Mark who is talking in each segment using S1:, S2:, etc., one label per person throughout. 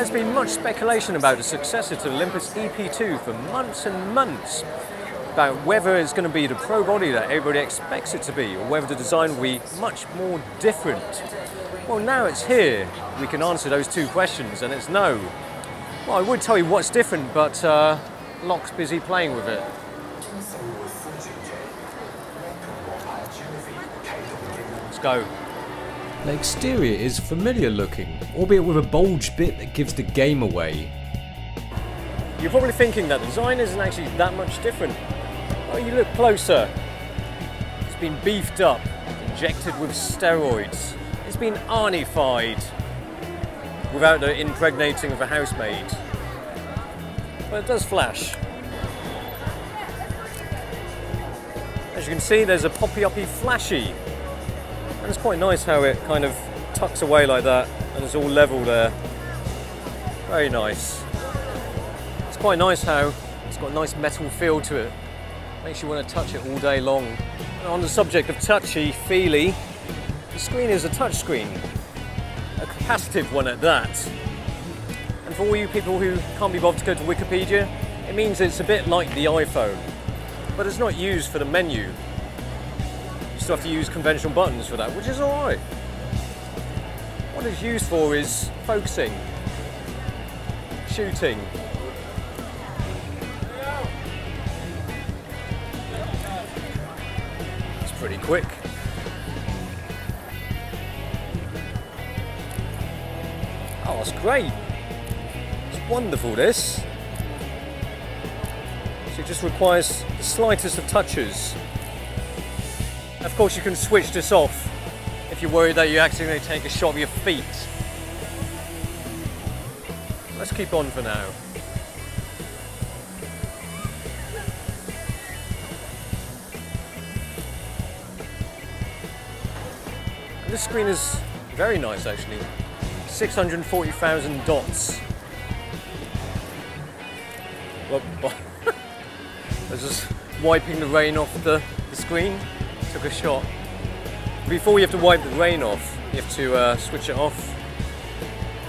S1: There's been much speculation about the successor to the Olympus EP2 for months and months, about whether it's going to be the pro body that everybody expects it to be, or whether the design will be much more different. Well, now it's here. We can answer those two questions, and it's no. Well, I would tell you what's different, but Locke's busy playing with it. Let's go.
S2: The exterior is familiar looking, albeit with a bulge bit that gives the game away.
S1: You're probably thinking that the design isn't actually that much different. Oh, you look closer. It's been beefed up, injected with steroids. It's been Arnified without the impregnating of a housemaid. But it does flash. As you can see, there's a poppy-uppy flashy. And it's quite nice how it kind of tucks away like that, and it's all level there. Very nice. It's quite nice how it's got a nice metal feel to it. Makes you want to touch it all day long. And on the subject of touchy-feely, the screen is a touch screen. A capacitive one at that. And for all you people who can't be bothered to go to Wikipedia, it means it's a bit like the iPhone. But it's not used for the menu. You still have to use conventional buttons for that, which is alright. What it's used for is focusing, shooting. It's pretty quick. Oh, that's great. It's wonderful, this. So it just requires the slightest of touches. Of course, you can switch this off if you're worried that you accidentally take a shot of your feet. Let's keep on for now. And this screen is very nice, actually. 640,000 dots. I was just wiping the rain off the screen. Took a shot. Before you have to wipe the rain off, you have to switch it off.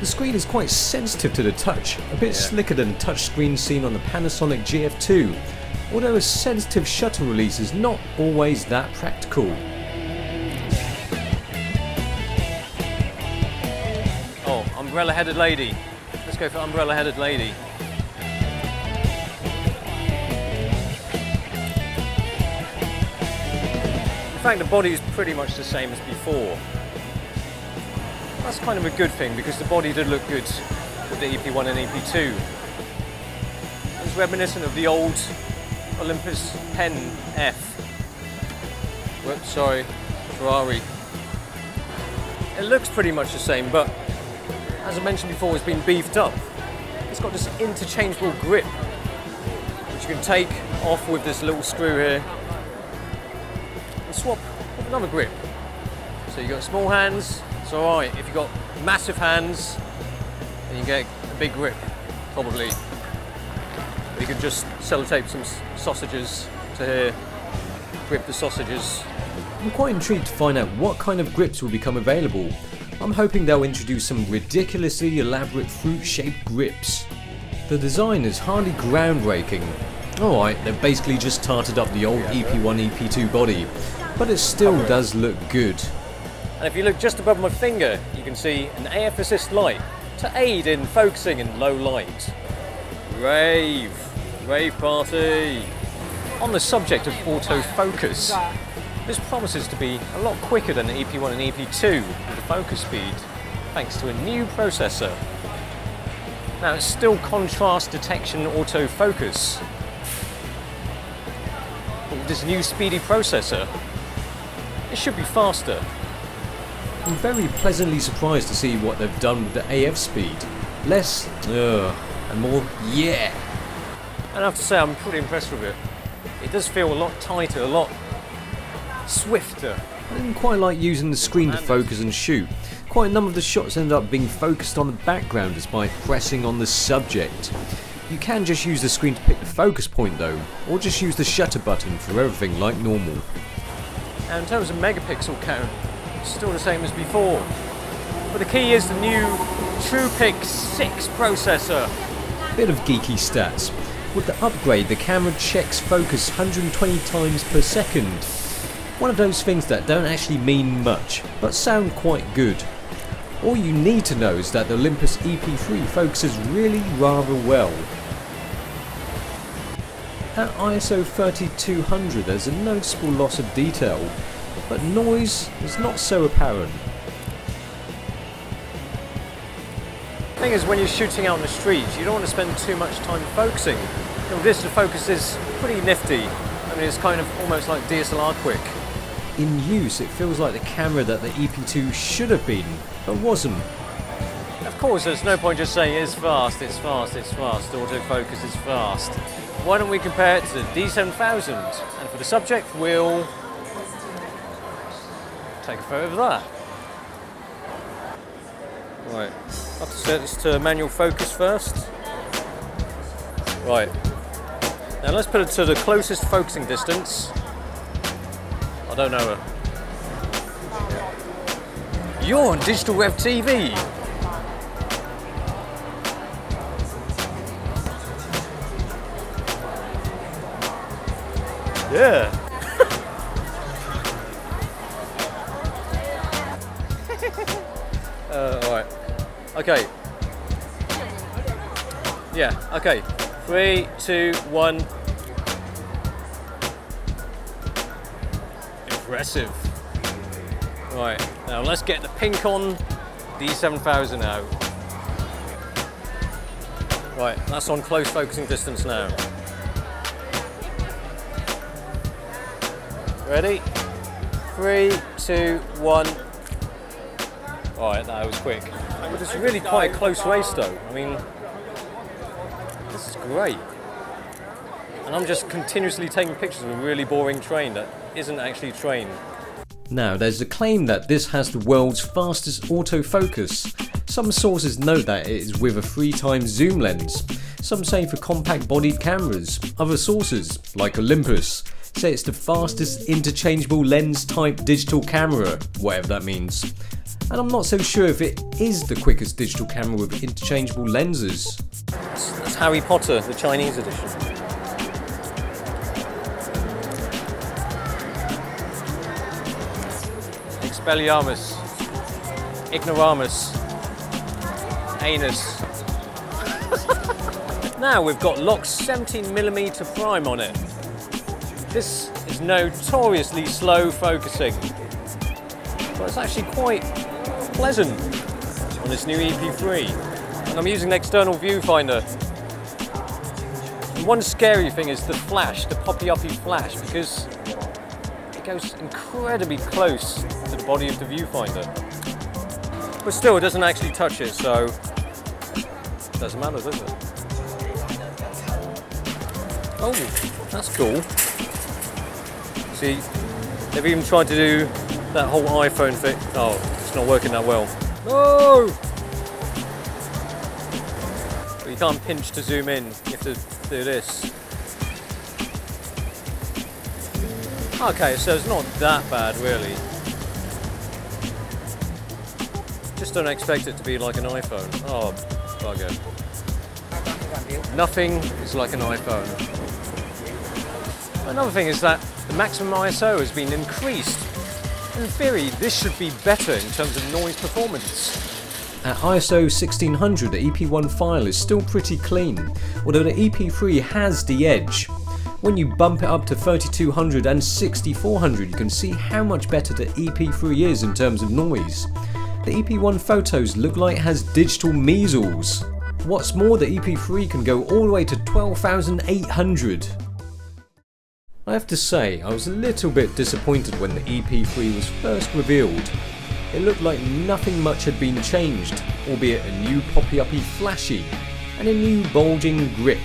S2: The screen is quite sensitive to the touch, a bit slicker than the touch screen seen on the Panasonic GF2, although a sensitive shutter release is not always that practical.
S1: Oh, umbrella-headed lady. Let's go for umbrella-headed lady. In fact, the body is pretty much the same as before. That's kind of a good thing, because the body did look good with the EP1 and EP2. It's reminiscent of the old Olympus Pen F. Whoops, sorry, Ferrari. It looks pretty much the same, but as I mentioned before, it's been beefed up. It's got this interchangeable grip, which you can take off with this little screw here. Swap with another grip. So you've got small hands, it's alright. If you've got massive hands, then you get a big grip, probably. Or you could just sellotape some sausages to here, grip the sausages.
S2: I'm quite intrigued to find out what kind of grips will become available. I'm hoping they'll introduce some ridiculously elaborate fruit-shaped grips. The design is hardly groundbreaking. Alright, they've basically just tarted up the old EP1, EP2 body, but it still does look good.
S1: And if you look just above my finger, you can see an AF assist light to aid in focusing in low light. Rave party. On the subject of autofocus, this promises to be a lot quicker than the EP1 and EP2 with the focus speed, thanks to a new processor. Now, it's still contrast detection autofocus, but with this new speedy processor, it should be faster.
S2: I'm very pleasantly surprised to see what they've done with the AF speed. Less and more yeah.
S1: And I have to say, I'm pretty impressed with it. It does feel a lot tighter, a lot swifter.
S2: I didn't quite like using the screen to focus and shoot. Quite a number of the shots ended up being focused on the background despite pressing on the subject. You can just use the screen to pick the focus point though, or just use the shutter button for everything like normal.
S1: Now in terms of megapixel count, it's still the same as before. But the key is the new TruePic 6 processor.
S2: Bit of geeky stats. With the upgrade, the camera checks focus 120 times per second. One of those things that don't actually mean much, but sound quite good. All you need to know is that the Olympus E-P3 focuses really rather well. At ISO 3200 there's a noticeable loss of detail, but noise is not so apparent.
S1: The thing is, when you're shooting out in the streets, you don't want to spend too much time focusing. The digital focus is pretty nifty. I mean, it's kind of almost like DSLR quick.
S2: In use, it feels like the camera that the EP2 should have been, but wasn't.
S1: Of course, there's no point just saying it's fast, it's fast, it's fast, autofocus is fast. Why don't we compare it to the D7000? And for the subject, we'll take a photo of that. Right, I have to set this to manual focus first. Right, now let's put it to the closest focusing distance. I don't know her. You're on DigitalRev TV. Yeah. Alright. Okay. Yeah, okay. 3, 2, 1. Impressive. Right, now let's get the pink on D7000 out. Right, that's on close focusing distance now. Ready? 3, 2, 1. Alright, that was quick. But it's really quite a close race though. I mean, this is great. And I'm just continuously taking pictures of a really boring train that isn't actually a train.
S2: Now, there's a claim that this has the world's fastest autofocus. Some sources note that it is with a 3x zoom lens. Some say for compact bodied cameras. Other sources, like Olympus, say it's the fastest interchangeable lens type digital camera, whatever that means. And I'm not so sure if it is the quickest digital camera with interchangeable lenses.
S1: That's Harry Potter, the Chinese edition. Expelliarmus, Ignoramus, Anus. Now we've got Lock's 17mm prime on it. This is notoriously slow focusing, but it's actually quite pleasant on this new EP3. And I'm using an external viewfinder. And one scary thing is the flash, the poppy-uppy flash, because it goes incredibly close to the body of the viewfinder. But still, it doesn't actually touch it, so it doesn't matter, does it? Oh, that's cool. See, they've even tried to do that whole iPhone thing. Oh, it's not working that well. No! But you can't pinch to zoom in, you have to do this. Okay, so it's not that bad really. Just don't expect it to be like an iPhone. Oh, bugger. Nothing is like an iPhone. Another thing is that the maximum ISO has been increased. In theory, this should be better in terms of noise performance.
S2: At ISO 1600, the EP1 file is still pretty clean, although the EP3 has the edge. When you bump it up to 3200 and 6400, you can see how much better the EP3 is in terms of noise. The EP1 photos look like it has digital measles. What's more, the EP3 can go all the way to 12,800. I have to say, I was a little bit disappointed when the EP3 was first revealed. It looked like nothing much had been changed, albeit a new poppy-uppy flashy and a new bulging grip.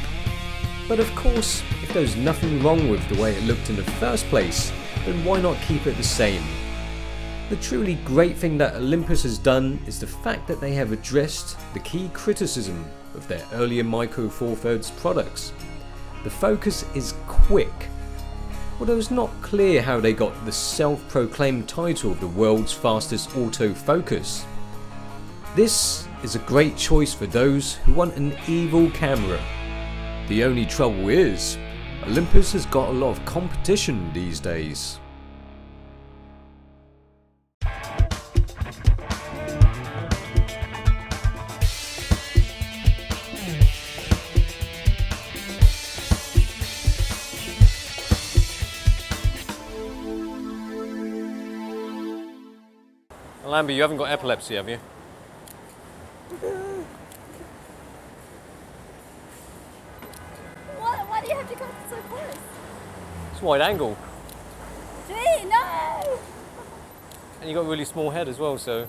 S2: But of course, if there's nothing wrong with the way it looked in the first place, then why not keep it the same? The truly great thing that Olympus has done is the fact that they have addressed the key criticism of their earlier Micro Four Thirds products. The focus is quick. Although it's not clear how they got the self-proclaimed title of the world's fastest autofocus. This is a great choice for those who want an evil camera. The only trouble is, Olympus has got a lot of competition these days.
S1: Lambie, you haven't got epilepsy, have you?
S3: Why do you have to come so close?
S1: It's wide angle.
S3: Gee, no!
S1: And you've got a really small head as well, so...